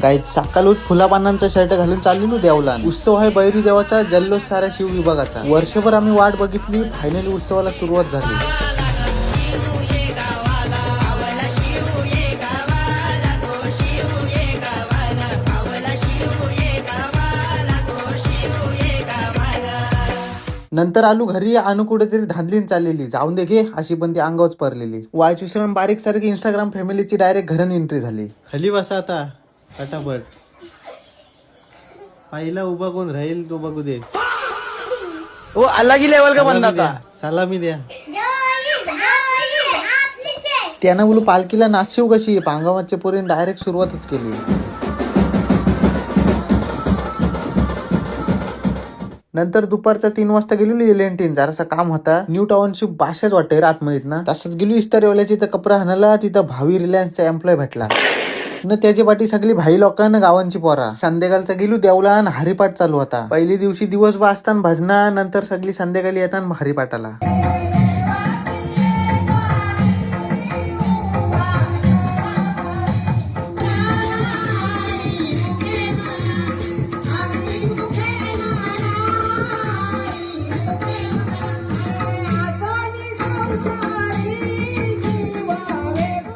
काही सकाळूच फुला पानांचा शर्ट घालून चाललेलो देवला. उत्सव आहे बैरी देवाचा, जल्लोष साऱ्या शिव विभागाचा. वर्षभर आम्ही वाट बघितली, फायनली उत्सवाला सुरुवात झाली. नंतर आलू घरी, आणू कुठेतरी धांदलीन चाललेली. जाऊन दे घे अशी पण ती अंगावच पडलेली. वायच विसरून बारीक सारखी इंस्टाग्राम फॅमिलीची डायरेक्ट घरन एंट्री झाली. खाली बसा आता फटाफट. पहिला उभा कोण राहील तो बघू दे. ओ अलग ही लेवल का बंदा था. सलामी द्या. त्यानं बोलू पालखीला नाचशिव कशी. पांगावाच्या पोरीने डायरेक्ट सुरुवातच केली. नंतर दुपारचा 3 वाजता गेलो एलेंटीन. जरासा काम होता. न्यू टाउनशिप भाषाच वाटते आतमध्ये ना. तसंच गेलो इस्तारीवाल्याची तर कपडा हाणाला. तिथं भावी रिलायन्सचा एम्प्लॉय भेटला न त्याची पाठी सगळी भाई लोकांना गावांची पोरा. संध्याकाळचा गेलो देवला आणि हरिपाठ चालू होता. पहिल्या दिवशी दिवस वाजताना भजना, नंतर सगळी संध्याकाळी येताना हरिपाठाला.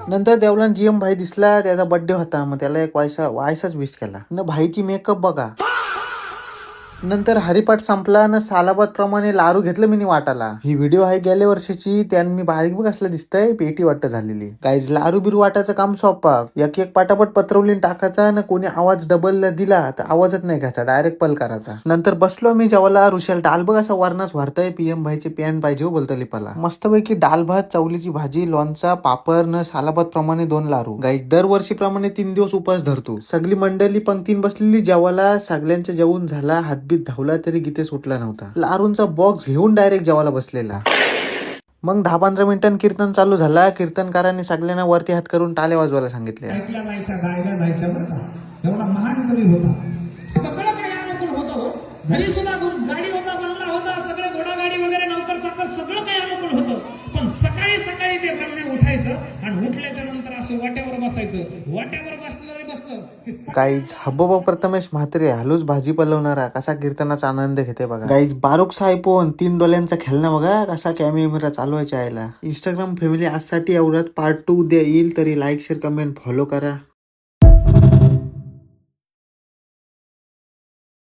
नंतर देवलान जीएम भाई दिसला. त्याचा बर्थडे होता. मग त्याला एक वायसाच विश केला न. भाईची मेकअप बघा. नंतर हरिपाठ संपला न. सालाबाद प्रमाणे लारू घेतलं मी वाटाला. ही व्हिडिओ आहे गेल्या वर्षीची. त्यानं मी बारीक बघ असलं दिसतंय पेटी वाटत झालेली. गाईज लारू बिरू वाटायचं काम सोपा. एक एक पाटापट पत्रवलीन टाकायचा न. कोणी आवाज डबल दिला तर आवाजच नाही घ्यायचा, डायरेक्ट पल करायचा. नंतर बसलो मी जेवायला. ऋषाल डाल बघ असा वरणाच भरतय. पीएम भाईचे पॅन पाहिजे हो बोलतो लिपाला. मस्तपैकी डाल भात, चवलीची भाजी, लोणचा, पापड न. सालाबाद प्रमाणे 2 लारू. गाईज दरवर्षी प्रमाणे 3 दिवस उपास धरतो. सगळी मंडळी पंक्तीन बसलेली जेवायला. सगळ्यांचं जेवून झाला. हातबीत धावला तरी गीते सुटला नव्हता. लारूंचा बॉक्स घेऊन डायरेक्ट जेवायला बसलेला. मग 10-15 मिनिटांनी कीर्तन चालू झाला. कीर्तनकारांनी सगळ्यांना वरती हात करून टाळे वाजवायला सांगितले. गायला जायच्या बरं का. एवढा महान कवी होता. सगळं काही अनुकूल होतं. घरी सुद्धा गाडी होता, बंगला होता, सगळं घोडागाडी वगैरे नौकर चाकर सगळं काही अनुकूल होतं. पण सकाळी सकाळी ते ब्रह्मे उठायचं आणि उठल्याच्या नंतर असं वाट्यावर बसायचं. वाट्यावर बसलं गाईज हब्बा प्रथमेश म्हात्रे हलूच भाजी पलवणारा कसा कीर्तनाचा आनंद घेते बघा. गाईज बारूक साहेबोन 3 डोल्यांचा खेळणं बघा कसा कॅमेरा चालवायचा यायला. इंस्टाग्राम फॅमिली आजसाठी एवढ्यात. पार्ट 2 उद्या येईल. तरी लाईक शेअर कमेंट फॉलो करा.